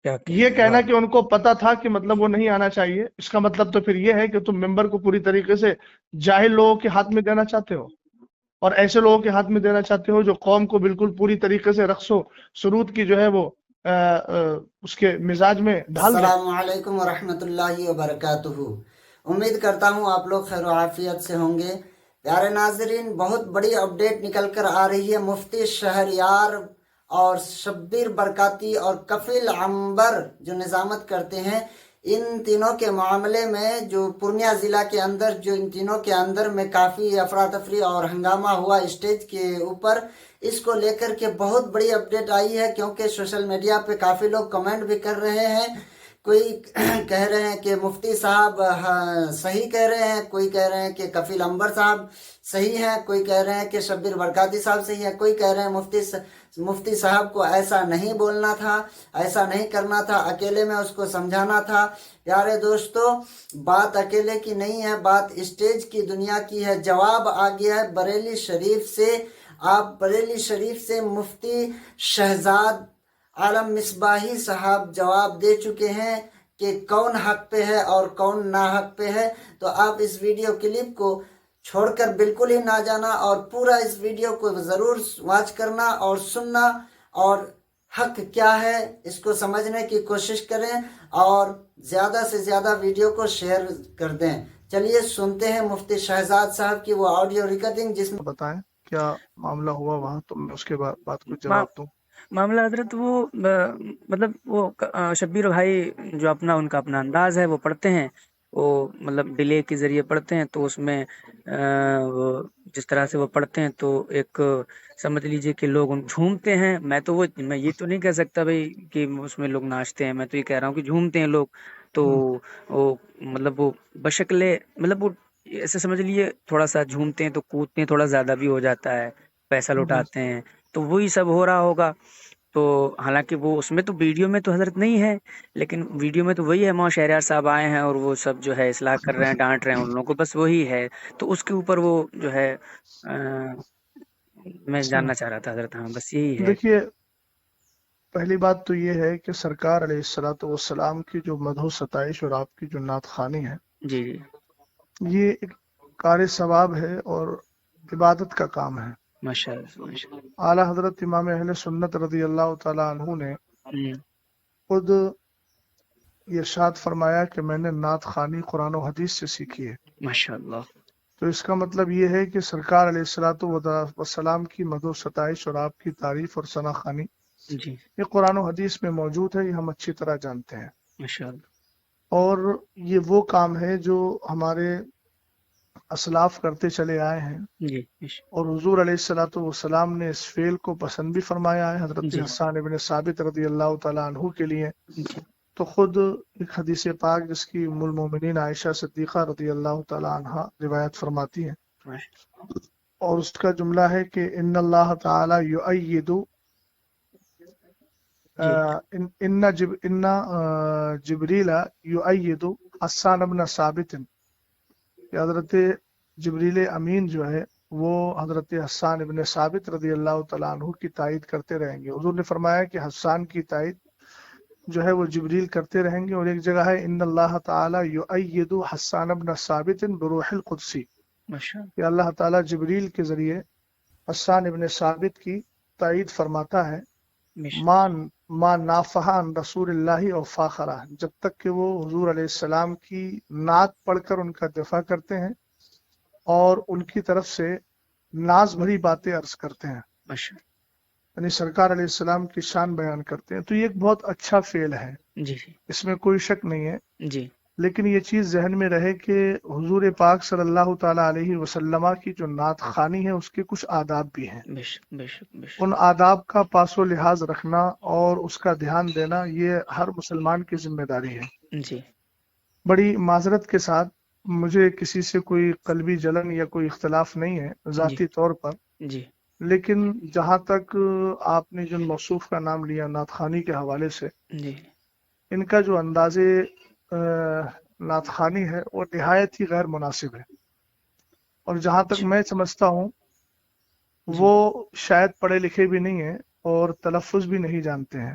کیا یہ کہنا واہ کہ ان کو پتا تھا کہ مطلب وہ نہیں آنا چاہیے، اس کا مطلب تو پھر یہ ہے کہ تم ممبر کو پوری طریقے سے جاہل لوگوں کے ہاتھ میں دینا چاہتے ہو، اور ایسے لوگوں کے ہاتھ میں دینا چاہتے ہو جو قوم کو بالکل پوری طریقے سے رقص و سرود کی جو ہے وہ اس کے مزاج میں ڈھال دیں۔ السلام علیکم ورحمۃ اللہ وبرکاتہ۔ امید کرتا ہوں آپ لوگ خیر و عافیت سے ہوں گے۔ پیارے ناظرین، بہت بڑی اپڈیٹ نکل کر آ رہی ہے۔ مفتی شہریار اور شبیر برکاتی اور کفیل عنبر جو نظامت کرتے ہیں، ان تینوں کے معاملے میں جو پورنیہ ضلع کے اندر جو ان تینوں کے اندر میں کافی افراتفری اور ہنگامہ ہوا اسٹیج کے اوپر، اس کو لے کر کے بہت بڑی اپڈیٹ آئی ہے، کیونکہ سوشل میڈیا پہ کافی لوگ کمنٹ بھی کر رہے ہیں۔ کوئی کہہ رہے ہیں کہ مفتی صاحب صحیح کہہ رہے ہیں، کوئی کہہ رہے ہیں کہ کفیل عنبر صاحب صحیح ہیں، کوئی کہہ رہے ہیں کہ شبیر برکاتی صاحب صحیح ہے، کوئی کہہ رہے ہیں مفتی صاحب کو ایسا نہیں بولنا تھا، ایسا نہیں کرنا تھا، اکیلے میں اس کو سمجھانا تھا۔ پیارے دوستو، بات اکیلے کی نہیں ہے، بات اسٹیج کی دنیا کی ہے۔ جواب آ گیا ہے بریلی شریف سے۔ آپ بریلی شریف سے مفتی شہزاد عالم مصباحی صاحب جواب دے چکے ہیں کہ کون حق پہ ہے اور کون نا حق پہ ہے۔ تو آپ اس ویڈیو کلپ کو چھوڑ کر بالکل ہی نہ جانا اور پورا اس ویڈیو کو ضرور واچ کرنا اور سننا، اور حق کیا ہے اس کو سمجھنے کی کوشش کریں، اور زیادہ سے زیادہ ویڈیو کو شیئر کر دیں۔ چلیے سنتے ہیں مفتی شہزاد صاحب کی وہ آڈیو ریکارڈنگ جس میں بتائیں کیا معاملہ ہوا وہاں، تو میں اس کے بعد بات کو ما- جواب دوں۔ معاملہ حضرت وہ مطلب وہ شبیر بھائی جو ان کا اپنا انداز ہے وہ پڑھتے ہیں، وہ مطلب ڈیلے کے ذریعے پڑھتے ہیں، تو اس میں وہ جس طرح سے وہ پڑھتے ہیں تو ایک سمجھ لیجئے کہ لوگ جھومتے ہیں۔ میں یہ تو نہیں کہہ سکتا بھائی کہ اس میں لوگ ناچتے ہیں، میں تو یہ کہہ رہا ہوں کہ جھومتے ہیں لوگ، تو وہ مطلب وہ بشکل مطلب وہ ایسے سمجھ لیجیے تھوڑا سا جھومتے ہیں تو کودتے ہیں، تھوڑا زیادہ بھی ہو جاتا ہے، پیسہ لوٹاتے ہیں، تو وہی سب ہو رہا ہوگا۔ تو حالانکہ وہ اس میں تو ویڈیو میں تو حضرت نہیں ہے، لیکن ویڈیو میں تو وہی ہے، ماں شہریار صاحب آئے ہیں اور وہ سب جو ہے اصلاح کر رہے ہیں، ڈانٹ رہے ہیں ان لوگوں کو، بس وہی ہے۔ تو اس کے اوپر وہ جو ہے میں جاننا چاہ رہا تھا حضرت، ہاں بس یہی ہے۔ دیکھیے، پہلی بات تو یہ ہے کہ سرکار علیہ الصلوۃ والسلام کی جو مدح و ستائش اور آپ کی جو نعت خوانی ہے، جی جی یہ ایک کار ثواب ہے اور عبادت کا کام ہے۔ ماشاء اللہ ماشاء اعلی حضرت امام اہل سنت رضی اللہ تعالیٰ عنہ نے اللہ۔ خود یہ ارشاد فرمایا کہ میں نے نعت خوانی قرآن و حدیث سے سیکھی ہے۔ ماشاء اللہ۔ تو اس کا مطلب یہ ہے کہ سرکار علیہ الصلوۃ والسلام کی مدح و ستائش اور آپ کی تعریف اور ثنا خوانی جی یہ قرآن و حدیث میں موجود ہے، یہ ہم اچھی طرح جانتے ہیں، ماشاء اللہ۔ اور یہ وہ کام ہے جو ہمارے اسلاف کرتے چلے آئے ہیں، جی اور حضور علیہ الصلوۃ والسلام نے اس فعل کو پسند بھی فرمایا ہے۔ حضرت جی حسان ابن ثابت رضی اللہ تعالیٰ عنہ کے لیے جی تو خود ایک حدیث پاک جس کی ام المومنین عائشہ صدیقہ رضی اللہ تعالیٰ عنہ روایت فرماتی ہیں، اور اس کا جملہ ہے کہ ان اللہ تعالی یؤید ان جبریل یؤید حسان ابن ثابت، کہ حضرت جبریل امین جو ہے وہ حضرت حسان ابن ثابت رضی اللہ تعالیٰ عنہ کی تائید کرتے رہیں گے۔ حضور نے فرمایا کہ حسان کی تائید جو ہے وہ جبریل کرتے رہیں گے، اور ایک جگہ ہے ان اللہ تعالی یؤید حسان ابن ثابت بروح القدسی، کہ اللہ تعالیٰ جبریل کے ذریعے حسان ابن ثابت کی تائید فرماتا ہے، ما نافہ عن رسول اللہ او فاخرہ، جب تک کہ وہ حضور علیہ السلام کی نعت پڑھ کر ان کا دفاع کرتے ہیں اور ان کی طرف سے ناز بھری باتیں عرض کرتے ہیں، یعنی سرکار علیہ السلام کی شان بیان کرتے ہیں۔ تو یہ ایک بہت اچھا فعل ہے، جی اس میں کوئی شک نہیں ہے، جی لیکن یہ چیز ذہن میں رہے کہ حضور پاک صلی اللہ تعالیٰ علیہ وسلم کی جو نعت خوانی ہے اس کے کچھ آداب بھی ہیں، بے شک بے شک بے شک۔ ان آداب کا پاس و لحاظ رکھنا اور اس کا دھیان دینا یہ ہر مسلمان کی ذمہ داری ہے۔ جی بڑی معذرت کے ساتھ، مجھے کسی سے کوئی قلبی جلن یا کوئی اختلاف نہیں ہے ذاتی طور پر، جی لیکن جہاں تک آپ نے جن موصوف کا نام لیا نعت خوانی کے حوالے سے، جی ان کا جو انداز نعت خوانی ہے وہ نہایت ہی غیر مناسب ہے، اور جہاں تک میں سمجھتا ہوں وہ شاید پڑھے لکھے بھی نہیں ہیں اور تلفظ بھی نہیں جانتے ہیں۔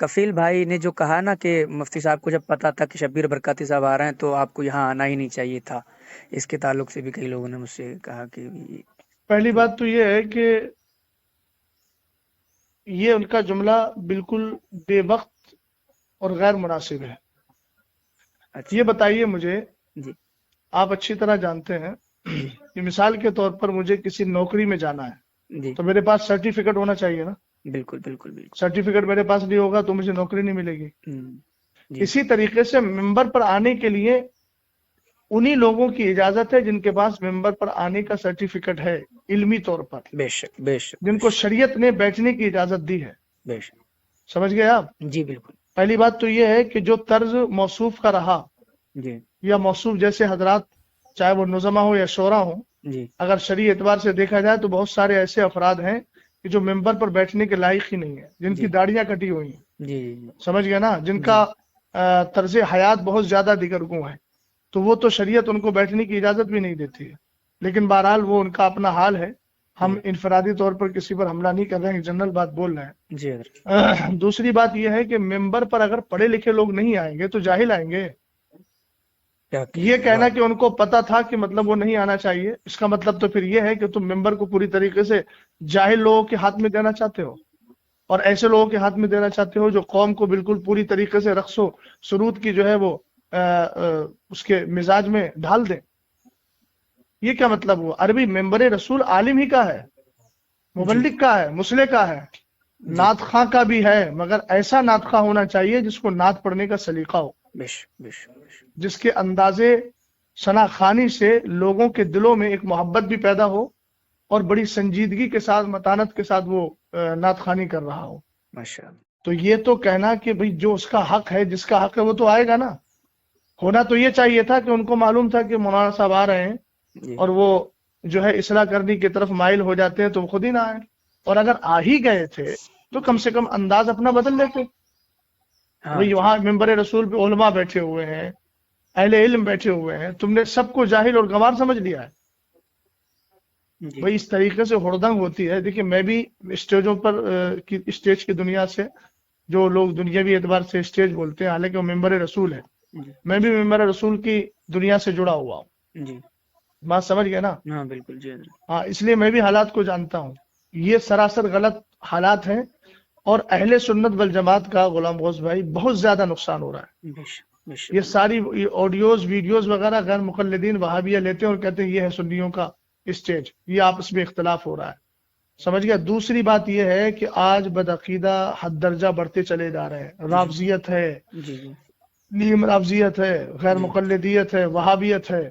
کفیل بھائی نے جو کہا نا کہ مفتی صاحب کو جب پتا تھا کہ شبیر برکاتی صاحب آ رہے ہیں تو آپ کو یہاں آنا ہی نہیں چاہیے تھا، اس کے تعلق سے بھی کئی لوگوں نے مجھ سے کہا کہ پہلی بات تو یہ ہے کہ یہ ان کا جملہ بالکل بے وقت اور غیر مناسب ہے۔ اچھا یہ بتائیے مجھے، جی آپ اچھی طرح جانتے ہیں جی کہ مثال کے طور پر مجھے کسی نوکری میں جانا ہے جی تو میرے پاس سرٹیفکیٹ ہونا چاہیے نا۔ بالکل بالکل بالکل سرٹیفکیٹ میرے پاس نہیں ہوگا تو مجھے نوکری نہیں ملے گی۔ جی اسی طریقے سے ممبر پر آنے کے لیے انہی لوگوں کی اجازت ہے جن کے پاس ممبر پر آنے کا سرٹیفکیٹ ہے علمی طور پر، بے شک بے شک جن کو شریعت نے بیٹھنے کی اجازت دی ہے۔ بے شک سمجھ گئے آپ؟ جی بالکل پہلی بات تو یہ ہے کہ جو طرز موصوف کا رہا جی یا موصوف جیسے حضرات، چاہے وہ نظما ہو یا شعرا ہو، جی اگر شرعی اعتبار سے دیکھا جائے تو بہت سارے ایسے افراد ہیں کہ جو ممبر پر بیٹھنے کے لائق ہی نہیں ہے، جن کی جی داڑیاں کٹی ہوئی ہیں، جی جی سمجھ گئے نا، جن کا طرز حیات بہت زیادہ دیگرگوں ہے، تو وہ تو شریعت ان کو بیٹھنے کی اجازت بھی نہیں دیتی ہے۔ لیکن بہرحال وہ ان کا اپنا حال ہے، ہم انفرادی طور پر کسی پر حملہ نہیں کر رہے ہیں، جنرل بات بول رہے ہیں۔ جی حضرت دوسری بات یہ ہے کہ ممبر پر اگر پڑھے لکھے لوگ نہیں آئیں گے تو جاہل آئیں گے۔ کیا یہ کہنا کہ ان کو پتا تھا کہ مطلب وہ نہیں آنا چاہیے، اس کا مطلب تو پھر یہ ہے کہ تم ممبر کو پوری طریقے سے جاہل لوگوں کے ہاتھ میں دینا چاہتے ہو، اور ایسے لوگوں کے ہاتھ میں دینا چاہتے ہو جو قوم کو بالکل پوری طریقے سے رقص و سرود کی جو ہے وہ اس کے مزاج میں ڈھال دیں۔ یہ کیا مطلب ہوا؟ عربی ممبر رسول عالم ہی کا ہے، مبلغ کا ہے، مسلح کا ہے، نعت خواں کا بھی ہے، مگر ایسا نعت خواں ہونا چاہیے جس کو نعت پڑھنے کا سلیقہ ہو، جس کے اندازے ثنا خوانی سے لوگوں کے دلوں میں ایک محبت بھی پیدا ہو اور بڑی سنجیدگی کے ساتھ، متانت کے ساتھ وہ نعت خوانی کر رہا ہو۔ تو یہ تو کہنا کہ بھئی جو اس کا حق ہے، جس کا حق ہے وہ تو آئے گا نا۔ ہونا تو یہ چاہیے تھا کہ ان کو معلوم تھا کہ مولانا صاحب آ رہے ہیں اور وہ جو ہے اصلاح کرنے کی طرف مائل ہو جاتے ہیں تو وہ خود ہی نہ آئے، اور اگر آ ہی گئے تھے تو کم سے کم انداز اپنا بدل لیتے۔ بھئی وہاں ممبر رسول پہ علماء بیٹھے ہوئے ہیں، اہل علم بیٹھے ہوئے ہیں، تم نے سب کو جاہل اور گنوار سمجھ لیا ہے۔ بھئی اس طریقے سے ہڑدنگ ہوتی ہے۔ دیکھیں میں بھی اسٹیجوں پر اسٹیج کی دنیا سے، جو لوگ دنیاوی اعتبار سے اسٹیج بولتے ہیں، حالانکہ وہ ممبر رسول ہے، میں بھی ممبر رسول کی دنیا سے جڑا ہوا ہوں۔ بات سمجھ گئے نا؟ ہاں بالکل جی ہاں، اس لیے میں بھی حالات کو جانتا ہوں۔ یہ سراسر غلط حالات ہیں اور اہل سنت والجماعت کا غلام غوث بھائی بہت زیادہ نقصان ہو رہا ہے۔ یہ ساری آڈیوز ویڈیوز وغیرہ غیر مقلدین وہابیہ لیتے ہیں اور کہتے ہیں یہ ہے سنیوں کا اسٹیج، یہ آپس میں اختلاف ہو رہا ہے، سمجھ گیا۔ دوسری بات یہ ہے کہ آج بدعقیدہ حد درجہ بڑھتے چلے جا رہے ہیں، رافضیت ہے، نیم رافضیت ہے، غیر مقلدیت ہے، وہابیت ہے۔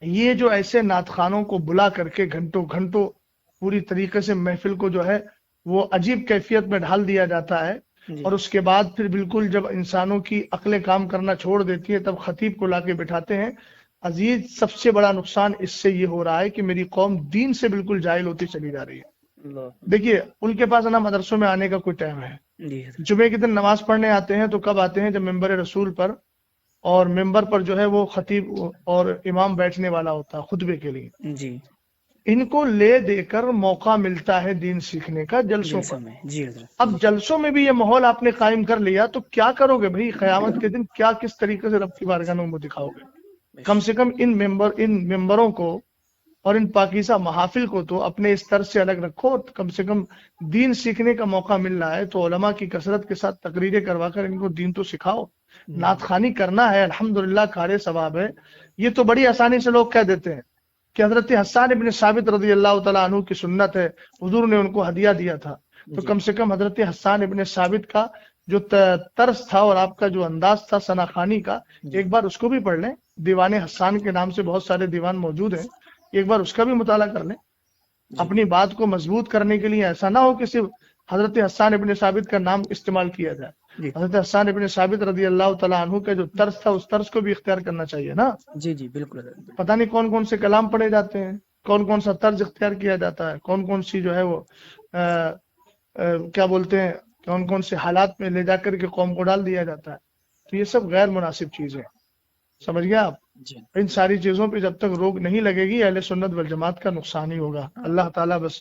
یہ جو ایسے نعت خوانوں کو بلا کر کے گھنٹوں گھنٹوں پوری طریقے سے محفل کو جو ہے وہ عجیب کیفیت میں ڈھال دیا جاتا ہے، اور اس کے بعد پھر بالکل جب انسانوں کی عقلیں کام کرنا چھوڑ دیتی ہے تب خطیب کو لا کے بٹھاتے ہیں۔ عزیز، سب سے بڑا نقصان اس سے یہ ہو رہا ہے کہ میری قوم دین سے بالکل جاہل ہوتی چلی جا رہی ہے۔ دیکھیے ان کے پاس نا مدرسوں میں آنے کا کوئی ٹائم ہے، جمعے کے دن نماز پڑھنے آتے ہیں تو کب آتے ہیں؟ جب ممبر رسول پر اور ممبر پر جو ہے وہ خطیب اور امام بیٹھنے والا ہوتا ہے خطبے کے لیے، جی ان کو لے دے کر موقع ملتا ہے دین سیکھنے کا جلسوں پر۔ اب جلسوں میں بھی یہ ماحول آپ نے قائم کر لیا تو کیا کرو گے بھائی؟ قیامت کے دن کیا کس طریقے سے رب کی بارگاہ میں منہ دکھاؤ گے؟ کم سے کم ان ممبروں کو اور ان پاکیزہ محافل کو تو اپنے اس طرز سے الگ رکھو، کم سے کم دین سیکھنے کا موقع مل رہا ہے تو علماء کی کثرت کے ساتھ تقریریں کروا کر ان کو دین تو سکھاؤ۔ نعت خوانی کرنا ہے، الحمدللہ کار ثواب ہے۔ یہ تو بڑی آسانی سے لوگ کہہ دیتے ہیں کہ حضرت حسان ابن ثابت رضی اللہ تعالیٰ عنہ کی سنت ہے، حضور نے ان کو ہدیہ دیا تھا، تو کم سے کم حضرت حسان ابن ثابت کا جو طرز تھا اور آپ کا جو انداز تھا ثنا خوانی کا، ایک بار اس کو بھی پڑھ لیں۔ دیوان حسان کے نام سے بہت سارے دیوان موجود ہیں، ایک بار اس کا بھی مطالعہ کر لیں۔ اپنی بات کو مضبوط کرنے کے لیے ایسا نہ ہو کہ صرف حضرت حسان ابن ثابت کا نام استعمال کیا جائے، حضرت حسان ابن ثابت رضی اللہ تعالیٰ عنہ کا جو طرز تھا اس طرز کو بھی اختیار کرنا چاہیے نا۔ جی بالکل۔ پتہ نہیں کون کون سے کلام پڑھے جاتے ہیں، کون کون سا طرز اختیار کیا جاتا ہے، کون کون سی جو ہے وہ کیا بولتے ہیں، کون کون سے حالات میں لے جا کر کے قوم کو ڈال دیا جاتا ہے۔ تو یہ سب غیر مناسب چیزیں، سمجھ گیا آپ؟ ان ساری چیزوں پہ جب تک روک نہیں لگے گی اہل سنت والجماعت کا نقصان ہی ہوگا۔ اللہ تعالیٰ بس